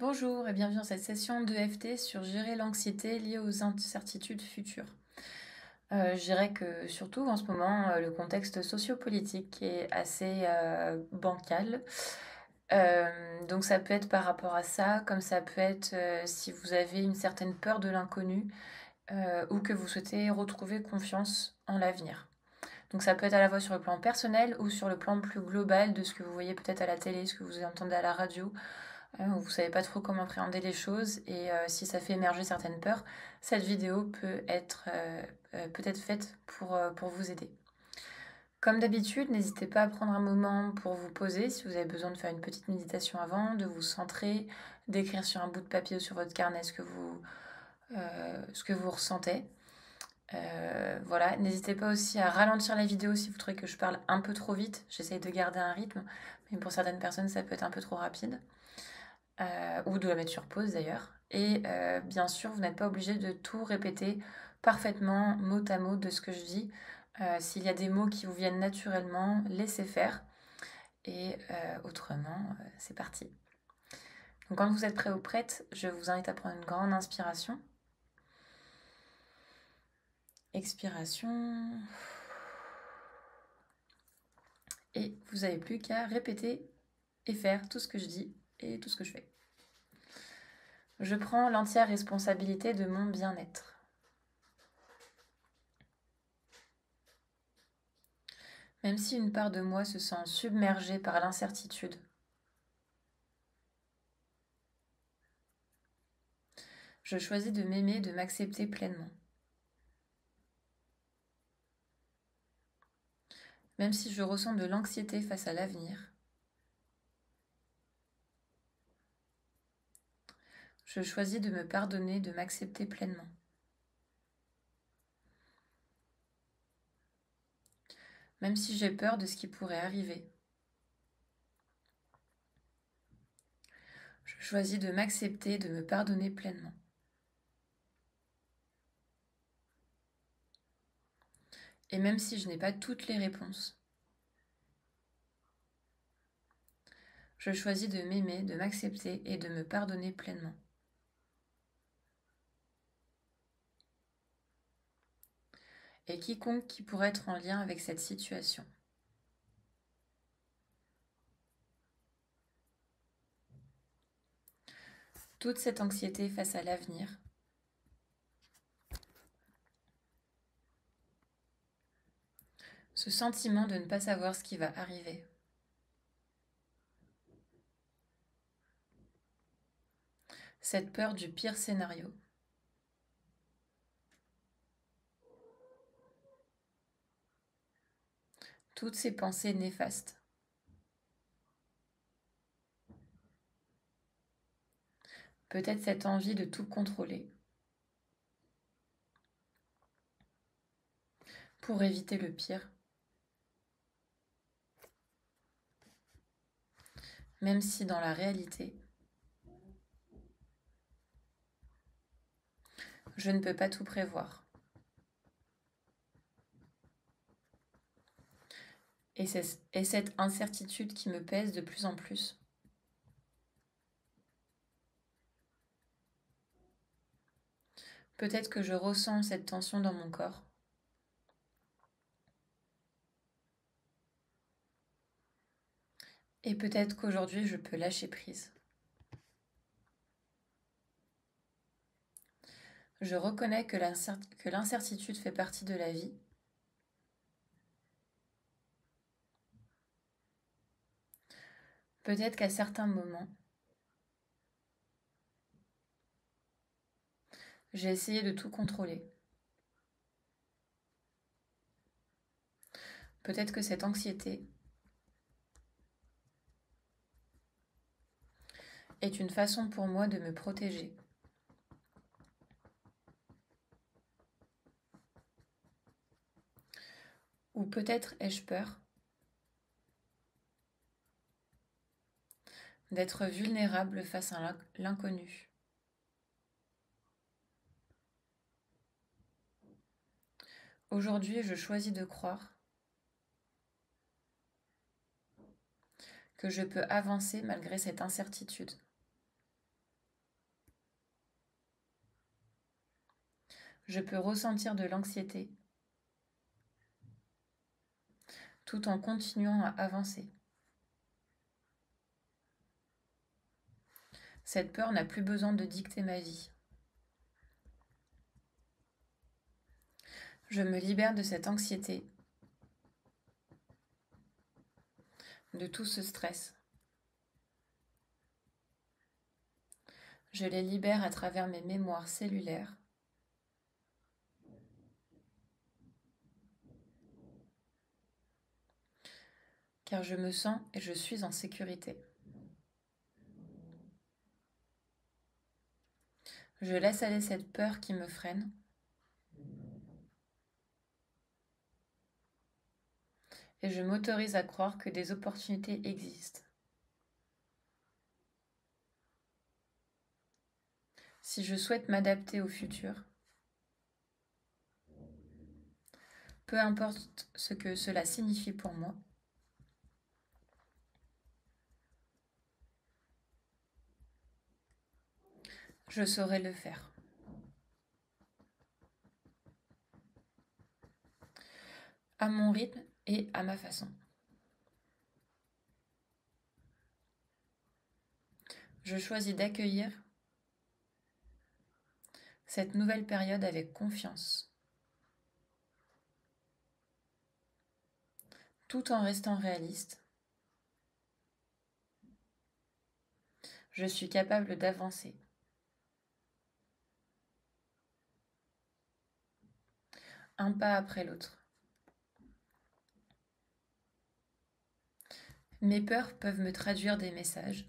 Bonjour et bienvenue dans cette session d'EFT sur gérer l'anxiété liée aux incertitudes futures. Je dirais que surtout en ce moment, le contexte sociopolitique est assez bancal. Donc ça peut être par rapport à ça, comme ça peut être si vous avez une certaine peur de l'inconnu ou que vous souhaitez retrouver confiance en l'avenir. Donc ça peut être à la fois sur le plan personnel ou sur le plan plus global de ce que vous voyez peut-être à la télé, ce que vous entendez à la radio, où vous savez pas trop comment appréhender les choses et si ça fait émerger certaines peurs, cette vidéo peut être faite pour vous aider. Comme d'habitude, n'hésitez pas à prendre un moment pour vous poser si vous avez besoin de faire une petite méditation avant, de vous centrer, d'écrire sur un bout de papier ou sur votre carnet ce que vous ressentez. Voilà, n'hésitez pas aussi à ralentir la vidéo si vous trouvez que je parle un peu trop vite. J'essaye de garder un rythme, mais pour certaines personnes, ça peut être un peu trop rapide. Ou de la mettre sur pause d'ailleurs. Et bien sûr, vous n'êtes pas obligé de tout répéter parfaitement, mot à mot de ce que je dis. S'il y a des mots qui vous viennent naturellement, laissez faire. Et autrement, c'est parti. Donc quand vous êtes prêt ou prête, je vous invite à prendre une grande inspiration. Expiration. Et vous n'avez plus qu'à répéter et faire tout ce que je dis et tout ce que je fais. Je prends l'entière responsabilité de mon bien-être. Même si une part de moi se sent submergée par l'incertitude, je choisis de m'aimer, de m'accepter pleinement. Même si je ressens de l'anxiété face à l'avenir, je choisis de me pardonner, de m'accepter pleinement. Même si j'ai peur de ce qui pourrait arriver, je choisis de m'accepter, de me pardonner pleinement. Et même si je n'ai pas toutes les réponses, je choisis de m'aimer, de m'accepter et de me pardonner pleinement. Et quiconque qui pourrait être en lien avec cette situation. Toute cette anxiété face à l'avenir, ce sentiment de ne pas savoir ce qui va arriver, cette peur du pire scénario, toutes ces pensées néfastes, peut-être cette envie de tout contrôler pour éviter le pire, même si dans la réalité, je ne peux pas tout prévoir. Et cette incertitude qui me pèse de plus en plus. Peut-être que je ressens cette tension dans mon corps. Et peut-être qu'aujourd'hui, je peux lâcher prise. Je reconnais que l'incertitude fait partie de la vie. Peut-être qu'à certains moments, j'ai essayé de tout contrôler. Peut-être que cette anxiété est une façon pour moi de me protéger. Ou peut-être ai-je peur d'être vulnérable face à l'inconnu. Aujourd'hui, je choisis de croire que je peux avancer malgré cette incertitude. Je peux ressentir de l'anxiété tout en continuant à avancer. Cette peur n'a plus besoin de dicter ma vie. Je me libère de cette anxiété, de tout ce stress. Je les libère à travers mes mémoires cellulaires. Car je me sens et je suis en sécurité. Je laisse aller cette peur qui me freine. Et je m'autorise à croire que des opportunités existent. Si je souhaite m'adapter au futur, peu importe ce que cela signifie pour moi, je saurai le faire. À mon rythme et à ma façon. Je choisis d'accueillir cette nouvelle période avec confiance, tout en restant réaliste. Je suis capable d'avancer. Un pas après l'autre. Mes peurs peuvent me traduire des messages.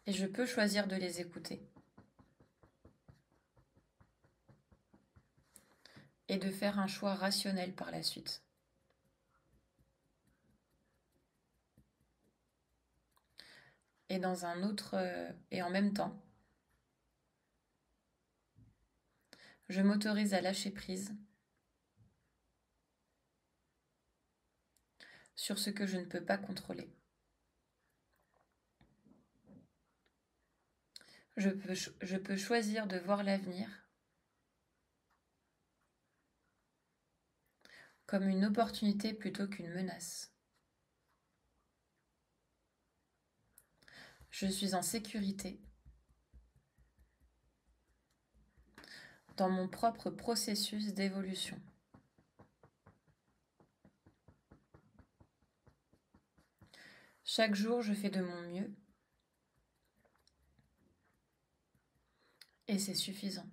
Et je peux choisir de les écouter. Et de faire un choix rationnel par la suite. Et dans un autre et en même temps, je m'autorise à lâcher prise sur ce que je ne peux pas contrôler. Je peux choisir de voir l'avenir comme une opportunité plutôt qu'une menace. Je suis en sécurité dans mon propre processus d'évolution. Chaque jour, je fais de mon mieux et c'est suffisant.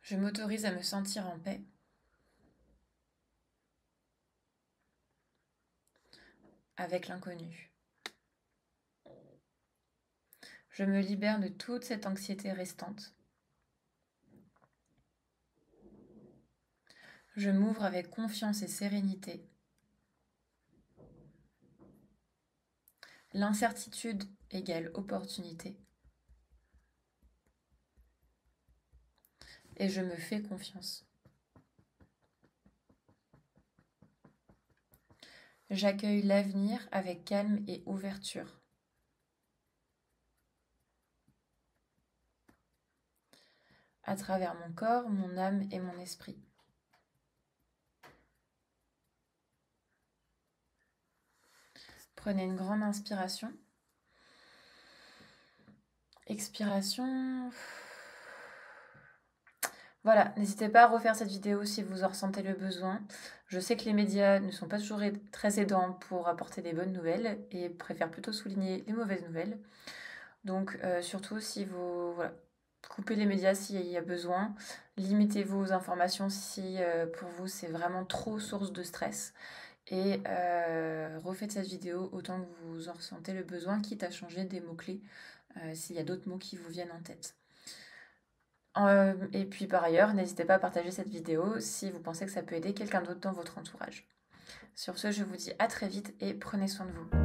Je m'autorise à me sentir en paix avec l'inconnu. Je me libère de toute cette anxiété restante. Je m'ouvre avec confiance et sérénité. L'incertitude égale opportunité. Et je me fais confiance. J'accueille l'avenir avec calme et ouverture. À travers mon corps, mon âme et mon esprit. Prenez une grande inspiration. Expiration. Voilà, n'hésitez pas à refaire cette vidéo si vous en ressentez le besoin. Je sais que les médias ne sont pas toujours très aidants pour apporter des bonnes nouvelles et préfèrent plutôt souligner les mauvaises nouvelles. Donc surtout si vous coupez les médias s'il y a besoin, limitez vos informations si pour vous c'est vraiment trop source de stress et refaites cette vidéo autant que vous en ressentez le besoin, quitte à changer des mots-clés s'il y a d'autres mots qui vous viennent en tête. Et puis par ailleurs, n'hésitez pas à partager cette vidéo si vous pensez que ça peut aider quelqu'un d'autre dans votre entourage. Sur ce, je vous dis à très vite et prenez soin de vous.